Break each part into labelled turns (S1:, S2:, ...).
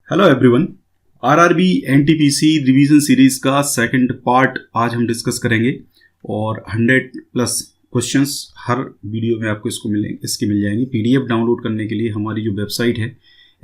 S1: Hello everyone. RRB NTPC revision series का second part आज हम डिस्कस करेंगे और 100+ क्वेश्चंस हर वीडियो में आपको इसकी मिल जाएंगी। पीडीएफ डाउनलोड करने के लिए हमारी जो वेबसाइट है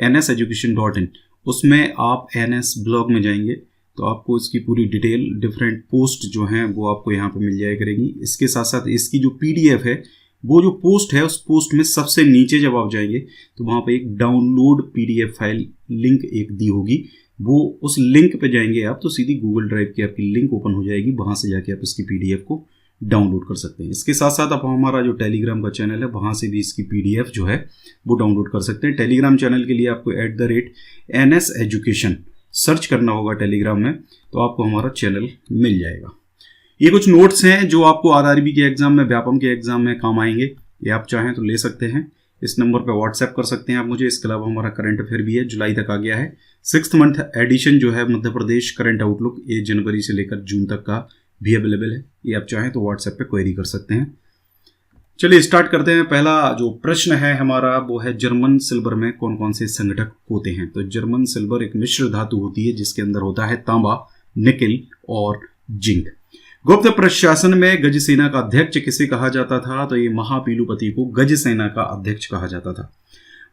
S1: nseducation.in, उसमें आप NS ब्लॉग में जाएंगे तो आपको इसकी पूरी डिटेल डिफरेंट पोस्ट जो हैं वो आपको यहाँ पर मिल जाया करेगी। इसके साथ साथ इसकी जो पीडीएफ है वो जो पोस्ट है उस पोस्ट में सबसे नीचे जब आप जाएंगे तो वहाँ पे एक डाउनलोड पीडीएफ फाइल लिंक एक दी होगी। वो उस लिंक पे जाएंगे आप तो सीधी गूगल ड्राइव की आपकी लिंक ओपन हो जाएगी, वहाँ से जाके आप इसकी पीडीएफ को डाउनलोड कर सकते हैं। इसके साथ साथ आप हमारा जो टेलीग्राम का चैनल है वहाँ से भी इसकी पीडीएफ जो है वो डाउनलोड कर सकते हैं। टेलीग्राम चैनल के लिए आपको @NS एजुकेशन सर्च करना होगा टेलीग्राम में, तो आपको हमारा चैनल मिल जाएगा। ये कुछ नोट्स हैं जो आपको आरआरबी के एग्जाम में, व्यापम के एग्जाम में काम आएंगे। ये आप चाहें तो ले सकते हैं, इस नंबर पे व्हाट्सएप कर सकते हैं आप मुझे। इसके अलावा हमारा करंट अफेयर भी है, जुलाई तक आ गया है। 6th मंथ एडिशन जो है मध्य प्रदेश करंट आउटलुक, ये जनवरी से लेकर जून तक का भी अवेलेबल है। ये आप चाहें तो व्हाट्सएप पे क्वेरी कर सकते हैं। चलिए स्टार्ट करते हैं। पहला जो प्रश्न है हमारा वो है, जर्मन सिल्वर में कौन कौन से संघटक होते हैं। तो जर्मन सिल्वर एक मिश्र धातु होती है जिसके अंदर होता है तांबा, निकेल और जिंक। गुप्त प्रशासन में गज सेना का अध्यक्ष किसे कहा जाता था। तो ये महापीलुपति को गज सेना का अध्यक्ष कहा जाता था।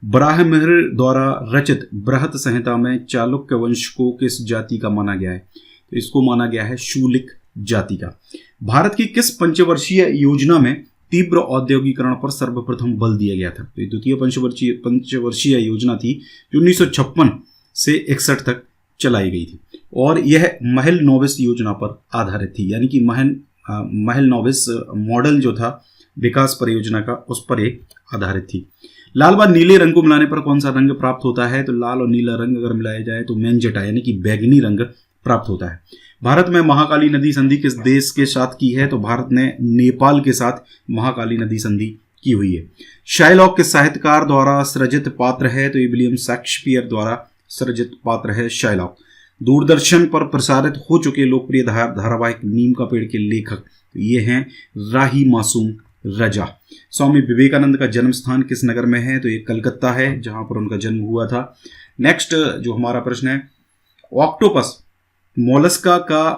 S1: बराहमिहिर द्वारा रचित बृहत संहिता में चालुक्य वंश को किस जाति का माना गया है। तो इसको माना गया है शूलिक जाति का। भारत की किस पंचवर्षीय योजना में तीव्र औद्योगिकरण पर सर्वप्रथम बल दिया गया था। तो ये द्वितीय पंचवर्षीय योजना थी जो 1956 से 61 तक चलाई गई थी और यह महल नोविस योजना पर आधारित थी, यानी कि महल नोविस मॉडल जो था विकास परियोजना का उस पर एक आधारित थी। लाल व नीले रंग को मिलाने पर कौन सा रंग प्राप्त होता है। तो लाल और नीला रंग अगर मिलाया जाए तो मैंजेटा यानी कि बैगनी रंग प्राप्त होता है। भारत में महाकाली नदी संधि किस देश के साथ की है। तो भारत ने नेपाल के साथ महाकाली नदी संधि की हुई है। शाइलॉक किस साहित्यकार द्वारा सृजित पात्र है। तो ये विलियम शेक्सपियर द्वारा सृजित पात्र है शाइलॉक। दूरदर्शन पर प्रसारित हो चुके लोकप्रिय धारावाहिक नीम का पेड़ के लेखक ये हैं राही मासूम रजा। स्वामी विवेकानंद का जन्म स्थान किस नगर में है। तो ये कलकत्ता है जहां पर उनका जन्म हुआ था। नेक्स्ट जो हमारा प्रश्न है, ऑक्टोपस मोलस्का का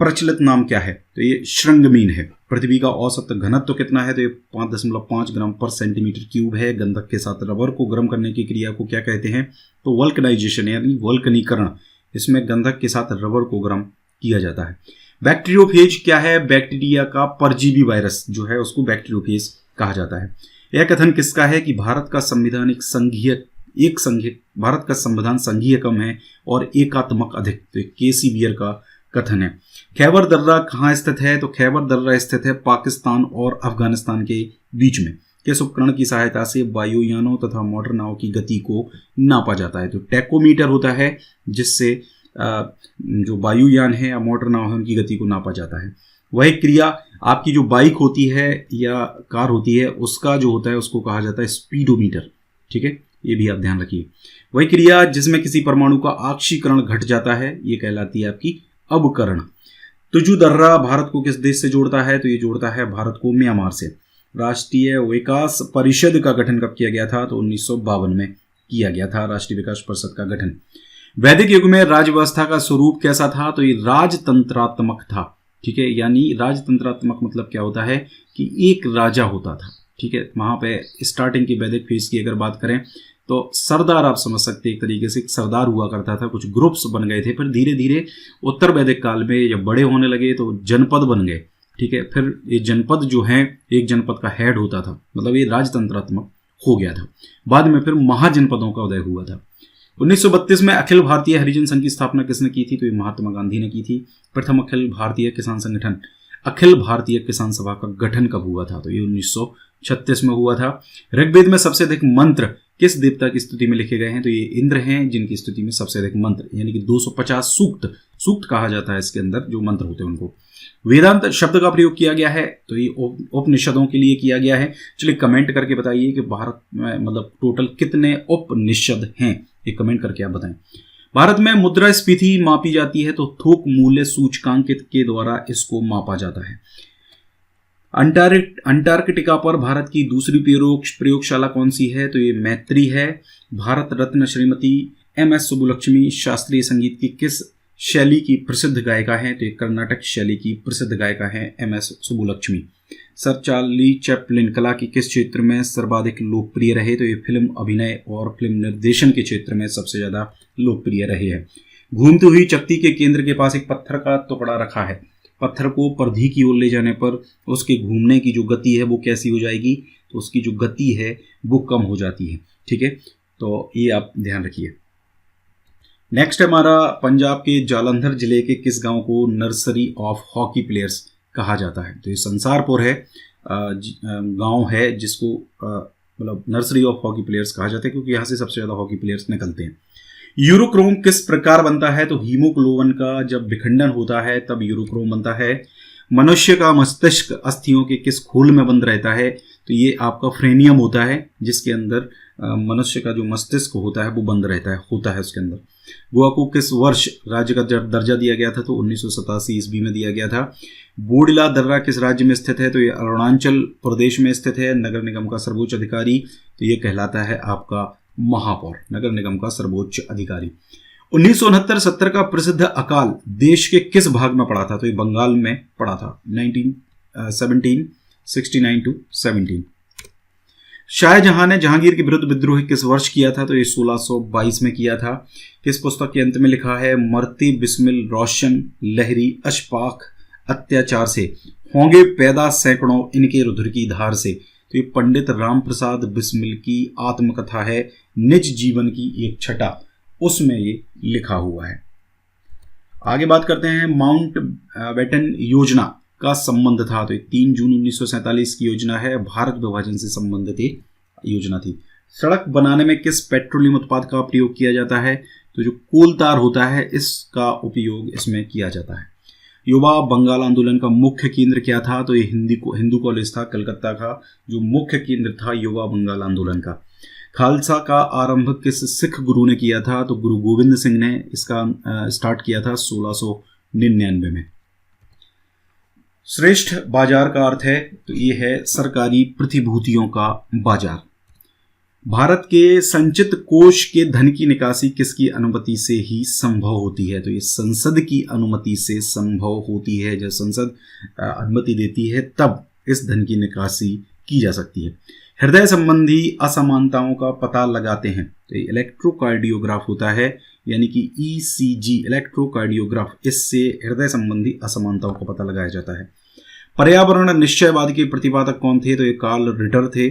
S1: प्रचलित नाम क्या है। तो ये श्रृंगमीन है। पृथ्वी का औसत घनत्व कितना है। तो ये 5.5 ग्राम पर सेंटीमीटर क्यूब है। गंधक के साथ रबर को गर्म करने की क्रिया को क्या कहते हैं। तो वल्कनाइजेशन यानी वल्कनीकरण। इसमें गंधक के साथ रबर को गर्म किया जाता है। बैक्टीरियोफेज क्या है। बैक्टीरिया का परजीवी वायरस जो है उसको बैक्टीरियोफेज कहा जाता है। यह कथन किसका है कि भारत का संविधान भारत का संविधान संघीय कम है और एकात्मक अधिक। तो केसी बियर का कथन है। खैबर दर्रा कहाँ स्थित है। तो खैबर दर्रा स्थित है पाकिस्तान और अफगानिस्तान के बीच में। किस उपकरण की सहायता से वायुयानों तथा मोटर नाव की गति को नापा जाता है। तो टैकोमीटर होता है जिससे जो वायुयान है या मोटर नाव है उनकी गति को नापा जाता है। वह क्रिया आपकी जो बाइक होती है या कार होती है उसका जो होता है उसको कहा जाता है स्पीडोमीटर। ठीक है, ये भी आप ध्यान रखिए। वही क्रिया जिसमें किसी परमाणु का आक्षीकरण घट जाता है ये कहलाती है आपकी अवकरण। तुजु दर्रा भारत को किस देश से जोड़ता है। तो ये जोड़ता है भारत को म्यांमार से। राष्ट्रीय विकास परिषद का गठन कब किया गया था। तो 1952 में किया गया था राष्ट्रीय विकास परिषद का गठन। वैदिक युग में राज्य व्यवस्था का स्वरूप कैसा था। तो ये राजतंत्रात्मक था। ठीक है, यानी राजतंत्रात्मक मतलब क्या होता है कि एक राजा होता था। ठीक है, वहां पे स्टार्टिंग की वैदिक फेज की अगर बात करें तो सरदार आप समझ सकते हैं, एक तरीके से एक सरदार हुआ करता था। कुछ ग्रुप्स बन गए थे, फिर धीरे धीरे उत्तर वैदिक काल में जब बड़े होने लगे तो जनपद बन गए। ठीक है, फिर ये जनपद जो है एक जनपद का हेड होता था, मतलब ये राजतंत्रात्मक हो गया था। बाद में फिर महाजनपदों का उदय हुआ था। 1932 में अखिल भारतीय हरिजन संघ की स्थापना किसने की थी। तो ये महात्मा गांधी ने की थी। प्रथम अखिल भारतीय किसान संगठन अखिल भारतीय किसान सभा का गठन कब हुआ था। तो ये 1936 में हुआ था। ऋग्वेद में सबसे अधिक मंत्र किस देवता की स्तुति में लिखे गए हैं। तो ये इंद्र हैं जिनकी स्तुति में सबसे अधिक मंत्र यानी कि 250 सूक्त कहा जाता है इसके अंदर जो मंत्र होते हैं उनको। वेदांत शब्द का प्रयोग किया गया है। तो ये उपनिषदों के लिए किया गया है। चलिए कमेंट करके बताइए कि भारत में मतलब टोटल कितने उपनिषद हैं, ये कमेंट करके आप बताएं। भारत में मुद्रास्फीति मापी जाती है। तो थोक मूल्य सूचकांक के द्वारा इसको मापा जाता है। अंटार्कटिका पर भारत की दूसरी प्रयोगशाला कौन सी है। तो ये मैत्री है। भारत रत्न श्रीमती MS सुब्बुलक्ष्मी शास्त्रीय संगीत की किस शैली की प्रसिद्ध गायिका हैं? तो ये कर्नाटक शैली की प्रसिद्ध गायिका हैं MS Subbulakshmi. Sir Charlie Chaplin कला के किस क्षेत्र में सर्वाधिक लोकप्रिय रहे? तो ये फिल्म अभिनय और फिल्म निर्देशन के क्षेत्र में सबसे ज़्यादा लोकप्रिय रहे हैं। घूमती हुई चकती के केंद्र के पास एक पत्थर का टुकड़ा रखा है। पत्थर को परिधि की ओर ले जाने पर उसके घूमने की जो गति है वो कैसी हो जाएगी? तो उसकी जो गति है वो कम हो जाती है। ठीक है, तो ये आप ध्यान रखिए। नेक्स्ट हमारा पंजाब के जालंधर जिले के किस गांव को नर्सरी ऑफ हॉकी प्लेयर्स कहा जाता है? तो ये संसारपुर है, गांव है जिसको मतलब नर्सरी ऑफ हॉकी प्लेयर्स कहा जाता है क्योंकि यहाँ से सबसे ज़्यादा हॉकी प्लेयर्स निकलते हैं। यूरोक्रोम किस प्रकार बनता है? तो हीमोग्लोबिन का जब विखंडन होता है तब यूरोक्रोम बनता है। मनुष्य का मस्तिष्क अस्थियों के किस खोल में बंद रहता है? तो ये आपका फ्रेनियम होता है जिसके अंदर मनुष्य का जो मस्तिष्क होता है वो बंद होता है उसके अंदर। गोवा को किस वर्ष राज्य का दर्जा दिया गया था? तो 1987 ईस्वी में दिया गया था। बोडिला दर्रा किस राज्य में स्थित है? तो ये अरुणाचल प्रदेश में स्थित है। नगर निगम का सर्वोच्च अधिकारी तो ये कहलाता है आपका महापौर, नगर निगम का सर्वोच्च अधिकारी। 1969-70 का प्रसिद्ध अकाल देश के किस भाग में पड़ा था? तो ये बंगाल में पड़ा था, 1969 to 17। शाहजहां ने जहांगीर के विरुद्ध विद्रोह किस वर्ष किया था? तो ये 1622 में किया था। किस पुस्तक के अंत में लिखा है? मरती बिस्मिल रोशन लहरी अशफाक अत्याचार से होंगे पैदा सैकड़ों इनके रुधिर की धार से। तो ये पंडित राम प्रसाद बिस्मिल की आत्मकथा है, निज जीवन की एक छटा, उसमें ये लिखा हुआ है। आगे बात करते हैं माउंट बेटन योजना का संबंध था। तो 3 जून 1947 की योजना है, भारत विभाजन से संबंधित ये योजना थी। सड़क बनाने में किस पेट्रोलियम उत्पाद का प्रयोग किया जाता है? तो जो कोल तार होता है इसका उपयोग इसमें किया जाता है। युवा बंगाल आंदोलन का मुख्य केंद्र क्या था? तो ये हिंदू कॉलेज था कलकत्ता का, जो मुख्य केंद्र था युवा बंगाल आंदोलन का। खालसा का आरंभ किस सिख गुरु ने किया था? तो गुरु गोविंद सिंह ने इसका स्टार्ट किया था 1699 में। श्रेष्ठ बाजार का अर्थ है? तो ये है सरकारी प्रतिभूतियों का बाजार। भारत के संचित कोष के धन की निकासी किसकी अनुमति से ही संभव होती है? तो ये संसद की अनुमति से संभव होती है। जब संसद अनुमति देती है तब इस धन की निकासी की जा सकती है। हृदय संबंधी असमानताओं का पता लगाते हैं तो ये इलेक्ट्रोकार्डियोग्राफ होता है, यानी कि ECG इलेक्ट्रोकार्डियोग्राफ, इससे हृदय संबंधी असमानताओं का पता लगाया जाता है। पर्यावरण निश्चयवाद के प्रतिपादक कौन थे? तो ये कार्ल रिटर थे।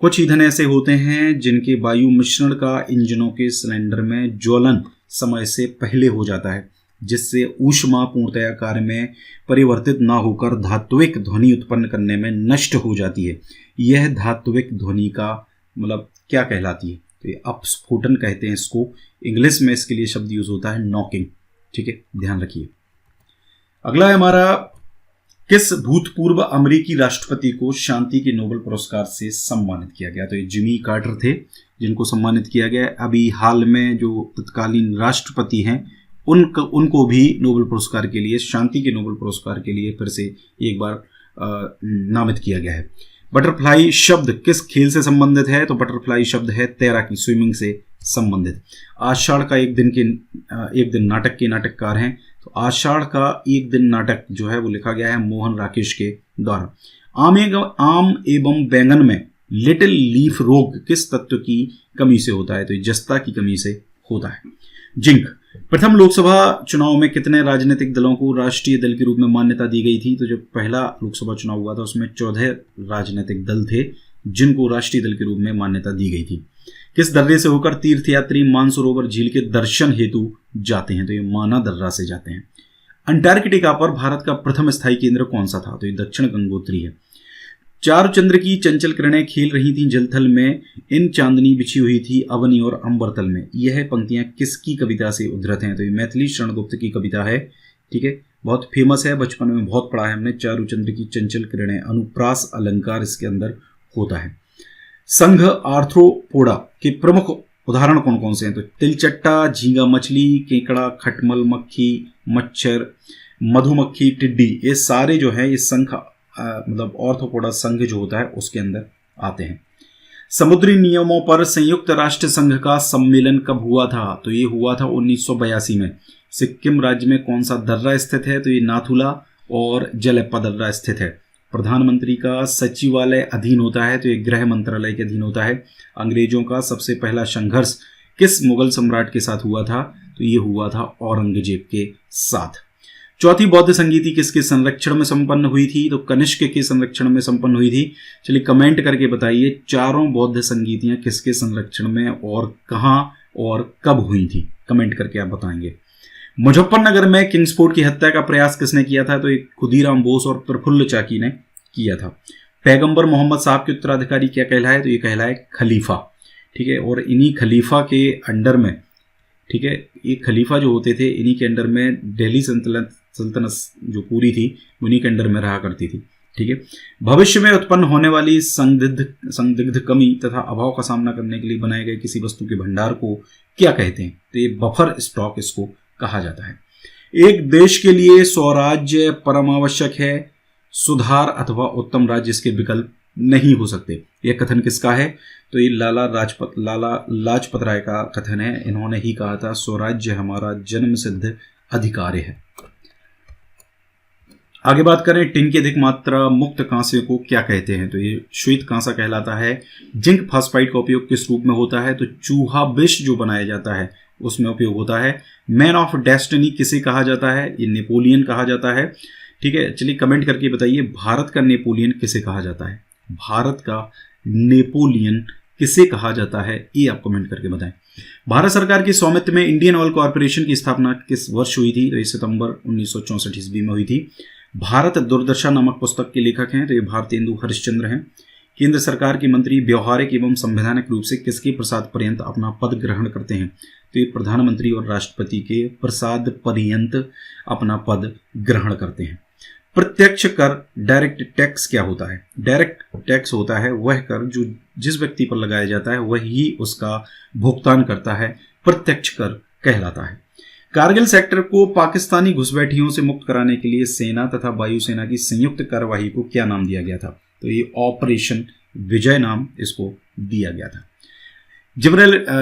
S1: कुछ ईंधन ऐसे होते हैं जिनके वायु मिश्रण का इंजनों के सिलेंडर में ज्वलन समय से पहले हो जाता है, जिससे ऊष्मा पूर्णतया कार्य में परिवर्तित ना होकर धात्विक ध्वनि उत्पन्न करने में नष्ट हो जाती है। यह धात्विक ध्वनि का मतलब क्या कहलाती है? तो ये अपस्फोटन कहते हैं इसको। इंग्लिश में इसके लिए शब्द यूज होता है नॉकिंग। ठीक है, ध्यान रखिए। अगला है हमारा, किस भूतपूर्व अमेरिकी राष्ट्रपति को शांति के नोबेल पुरस्कार से सम्मानित किया गया? तो ये जिमी कार्टर थे जिनको सम्मानित किया गया। अभी हाल में जो तत्कालीन राष्ट्रपति हैं उनको भी नोबेल पुरस्कार के लिए, शांति के नोबेल पुरस्कार के लिए फिर से एक बार नामित किया गया है। बटरफ्लाई शब्द किस खेल से संबंधित है? तो बटरफ्लाई शब्द है तैराकी, स्विमिंग से संबंधित। आषाढ़ का एक दिन नाटक के नाटककार हैं, तो आषाढ़ का एक दिन नाटक जो है वो लिखा गया है मोहन राकेश के द्वारा। आम एवं बैंगन में लिटिल लीफ रोग किस तत्व की कमी से होता है? तो जस्ता की कमी से होता है। जिंक। प्रथम लोकसभा चुनाव में कितने राजनीतिक दलों को राष्ट्रीय दल के रूप में मान्यता दी गई थी? तो जब पहला लोकसभा चुनाव हुआ था उसमें 14 राजनीतिक दल थे जिनको राष्ट्रीय दल के रूप में मान्यता दी गई थी। किस दर्रे से होकर तीर्थयात्री मानसरोवर झील के दर्शन हेतु जाते हैं? तो ये माना दर्रा से जाते हैं। अंटार्कटिका पर भारत का प्रथम स्थायी केंद्र कौन सा था? तो ये दक्षिण गंगोत्री है। चारु चंद्र की चंचल किरणें खेल रही थीं जलथल में, इन चांदनी बिछी हुई थी अवनी और अंबरतल में। यह पंक्तियां किसकी कविता से उद्धृत हैं? तो ये मैथिली शरण गुप्त की कविता है। ठीक है, बहुत फेमस है, बचपन में बहुत पढ़ा है हमने। चारु चंद्र की चंचल किरणें, अनुप्रास अलंकार इसके अंदर होता है। संघ आर्थ्रोपोडा के प्रमुख उदाहरण कौन कौन से हैं? तो तिलचट्टा, झींगा मछली, केकड़ा, खटमल मक्खी, मच्छर, मधुमक्खी, टिड्डी, ये सारे जो है ये संघ मतलब ऑर्थोपोडा संघ जो होता है उसके अंदर आते हैं। समुद्री नियमों पर संयुक्त राष्ट्र संघ का सम्मेलन कब हुआ था? तो ये हुआ था 1982 में। सिक्किम राज्य में कौन सा दर्रा स्थित है? तो ये नाथुला और जलेप्पा दर्रा स्थित है। प्रधानमंत्री का सचिवालय अधीन होता है, तो ये गृह मंत्रालय के अधीन होता है। अंग्रेजों का सबसे पहला संघर्ष किस मुगल सम्राट के साथ हुआ था? तो ये हुआ था औरंगजेब के साथ। चौथी बौद्ध संगीति किसके संरक्षण में संपन्न हुई थी? तो कनिष्क के संरक्षण में संपन्न हुई थी। चलिए कमेंट करके बताइए, चारों बौद्ध संगीतियां किसके संरक्षण में और कहां और कब हुई थी? कमेंट करके आप बताएंगे। मुजफ्फरनगर में किंग्सफोर्ड की हत्या का प्रयास किसने किया था? तो एक खुदीराम बोस और प्रफुल्ल चाकी ने किया था। पैगंबर मोहम्मद साहब के उत्तराधिकारी क्या कहलाए? तो ये कहलाए खलीफा। ठीक है, और इन्हीं खलीफा के अंडर में, ठीक है, ये खलीफा जो होते थे इन्हीं के अंडर में दिल्ली सल्तनत जो पूरी थी उन्हीं के अंडर में रहा करती थी। ठीक है, भविष्य में उत्पन्न होने वाली संदिग्ध कमी तथा अभाव का सामना करने के लिए बनाए गए किसी वस्तु के भंडार को क्या कहते हैं? तो ये बफर स्टॉक इसको कहा जाता है। एक देश के लिए स्वराज्य परमावश्यक है, सुधार अथवा उत्तम राज्य इसके विकल्प नहीं हो सकते। यह कथन किसका है? तो ये लाला लाजपत राय का कथन है। इन्होंने ही कहा था स्वराज्य हमारा जन्म सिद्ध अधिकार है। आगे बात करें, टिन की अधिक मात्रा मुक्त कांसे को क्या कहते हैं? तो ये श्वेत कांसा कहलाता है। जिंक फास्फाइड का उपयोग किस रूप में होता है? तो चूहा विष जो बनाया जाता है उसमें उपयोग होता है। मैन ऑफ डेस्टिनी किसे कहा जाता है? ये नेपोलियन कहा जाता है। ठीक है, चलिए कमेंट करके बताइए, भारत का नेपोलियन किसे कहा जाता है? भारत का नेपोलियन किसे कहा जाता है? ये आप कमेंट करके बताएं। भारत सरकार की स्वामित्व में इंडियन ऑयल कॉर्पोरेशन की स्थापना किस वर्ष हुई थी? तो 1 सितंबर 1964 ईस्वी में हुई थी। भारत दुर्दशा नामक पुस्तक के लेखक हैं, तो ये भारतेंदु हरिश्चंद्र हैं। केंद्र सरकार के मंत्री व्यवहारिक एवं संवैधानिक रूप से किसके प्रसाद पर्यंत अपना पद ग्रहण करते हैं? तो ये प्रधानमंत्री और राष्ट्रपति के प्रसाद पर्यंत अपना पद ग्रहण करते हैं। प्रत्यक्ष कर डायरेक्ट टैक्स क्या होता है? डायरेक्ट टैक्स होता है वह कर जो जिस व्यक्ति पर लगाया जाता है वही उसका भुगतान करता है, प्रत्यक्ष कर कहलाता है। कारगिल सेक्टर को पाकिस्तानी घुसपैठियों से मुक्त कराने के लिए सेना तथा वायुसेना की संयुक्त कार्यवाही को क्या नाम दिया गया था? तो ये ऑपरेशन विजय नाम इसको दिया गया था।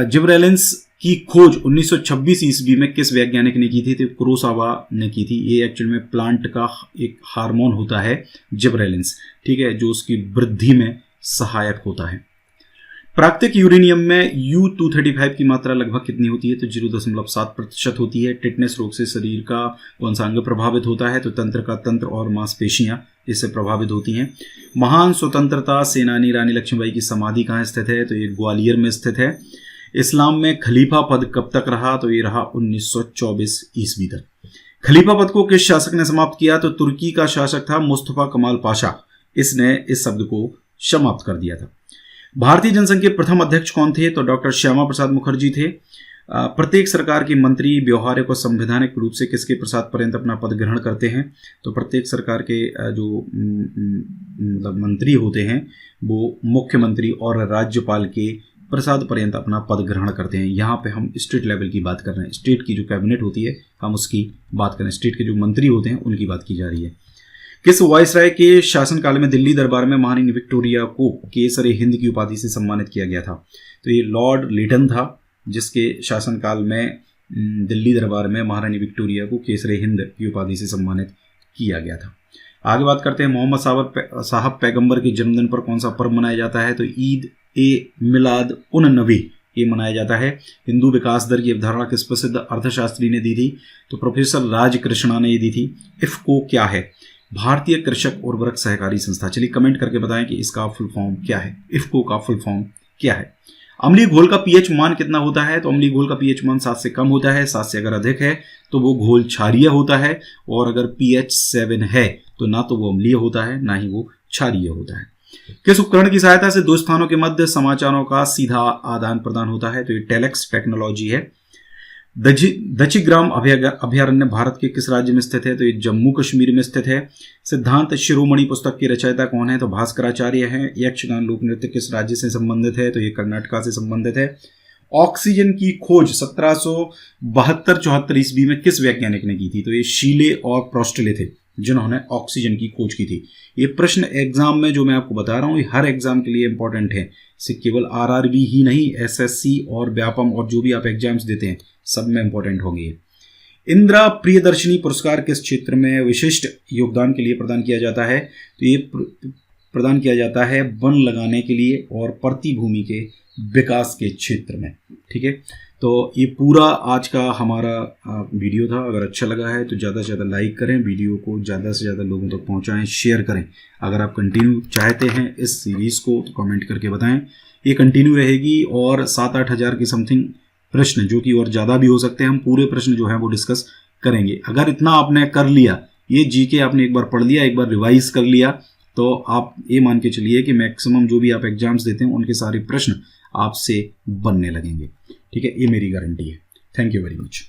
S1: जिब्रेलिंस की खोज 1926 ईस्वी में किस वैज्ञानिक ने की थी? तो कुरोसावा ने की थी। ये एक्चुअल में प्लांट का एक हार्मोन होता है जिब्रेलिंस, ठीक है, जो उसकी वृद्धि में सहायक होता है। प्राकृतिक यूरेनियम में U-235 की मात्रा लगभग कितनी होती है? तो 0.7% होती है। टिटनेस रोग से शरीर का कौन सा अंग प्रभावित होता है? तो तंत्र और मांसपेशियां इससे प्रभावित होती हैं। महान स्वतंत्रता सेनानी रानी लक्ष्मीबाई की समाधि कहाँ स्थित है? तो ये ग्वालियर में स्थित है। इस्लाम में खलीफा पद कब तक रहा? तो ये रहा 1924 ईस्वी तक। खलीफा पद को किस शासक ने समाप्त किया? तो तुर्की का शासक था मुस्तफा कमाल पाशा। इसने इस शब्द को समाप्त कर दिया था। भारतीय जनसंघ के प्रथम अध्यक्ष कौन थे? तो डॉक्टर श्यामा प्रसाद मुखर्जी थे। प्रत्येक सरकार के मंत्री व्यवहारिक और संवैधानिक रूप से किसके प्रसाद पर्यंत अपना पद ग्रहण करते हैं? तो प्रत्येक सरकार के जो मतलब मंत्री होते हैं वो मुख्यमंत्री और राज्यपाल के प्रसाद पर्यंत अपना पद ग्रहण करते हैं। यहाँ पे हम स्टेट लेवल की बात कर रहे हैं। स्टेट की जो कैबिनेट होती है हम उसकी बात करें, स्टेट के जो मंत्री होते हैं उनकी बात की जा रही है। किस वायसराय के शासनकाल में दिल्ली दरबार में महारानी विक्टोरिया को केसर हिंद की उपाधि से सम्मानित किया गया था? तो ये लॉर्ड लिटन था, जिसके शासनकाल में दिल्ली दरबार में महारानी विक्टोरिया को केसर हिंद की उपाधि से सम्मानित किया गया था। आगे बात करते हैं, मोहम्मद साहब पैगंबर के जन्मदिन पर कौन सा पर्व मनाया जाता है? तो ईद ए मिलाद उन नबी ये मनाया जाता है। हिंदू विकास दर की अवधारणा किस प्रसिद्ध अर्थशास्त्री ने दी थी? तो प्रोफेसर राज कृष्णा ने दी थी। इफ्को क्या है? भारतीय कृषक उर्वरक सहकारी संस्था। चलिए कमेंट करके बताएं कि इसका फुल फॉर्म क्या है, इफ्को का फुल फॉर्म क्या है। अम्लीय घोल का पीएच मान कितना होता है? तो अम्लीय घोल का पीएच मान 7 से कम होता है। 7 से अगर अधिक है तो वो घोल क्षारीय होता है, और अगर पीएच 7 है तो ना तो वो अम्लीय होता है ना ही वो क्षारीय होता है। किस उपकरण की सहायता से दो स्थानों के मध्य समाचारों का सीधा आदान प्रदान होता है? तो ये टेलेक्स टेक्नोलॉजी है। दचिग्राम अभयारण्य भारत के किस राज्य में स्थित है? तो ये जम्मू कश्मीर में स्थित है। सिद्धांत शिरोमणि पुस्तक की रचयिता कौन है? तो भास्कराचार्य हैं। यक्षगान लोक नृत्य किस राज्य से संबंधित है? तो ये कर्नाटका से संबंधित है। ऑक्सीजन की खोज 1772-74 ईस्वी में किस वैज्ञानिक ने की थी? तो ये शीले और प्रोस्टेले थे। जिन्होंने ऑक्सीजन की खोज की थी। ये प्रश्न एग्जाम में जो मैं आपको बता रहा हूँ ये हर एग्जाम के लिए इंपॉर्टेंट है। इसे केवल आरआरबी ही नहीं, एसएससी और व्यापम और जो भी आप एग्जाम्स देते हैं सब में इंपॉर्टेंट होंगे। इंदिरा प्रियदर्शनी पुरस्कार किस क्षेत्र में विशिष्ट योगदान के लिए प्रदान किया जाता है? तो ये प्रदान किया जाता है वन लगाने के लिए और प्रतिभूमि के विकास के क्षेत्र में। ठीक है, तो ये पूरा आज का हमारा वीडियो था। अगर अच्छा लगा है तो ज़्यादा से ज़्यादा लाइक करें, वीडियो को ज़्यादा से ज़्यादा लोगों तक पहुंचाएं, शेयर करें। अगर आप कंटिन्यू चाहते हैं इस सीरीज़ को तो कमेंट करके बताएं। ये कंटिन्यू रहेगी और 7-8 हज़ार की समथिंग प्रश्न, जो कि और ज़्यादा भी हो सकते हैं, हम पूरे प्रश्न जो हैं वो डिस्कस करेंगे। अगर इतना आपने कर लिया, ये जीके आपने एक बार पढ़ लिया, एक बार रिवाइज कर लिया, तो आप ये मान के चलिए कि मैक्सिमम जो भी आप एग्जाम्स देते हैं उनके सारे प्रश्न आपसे बनने लगेंगे। ठीक है, ये मेरी गारंटी है। Thank you very much.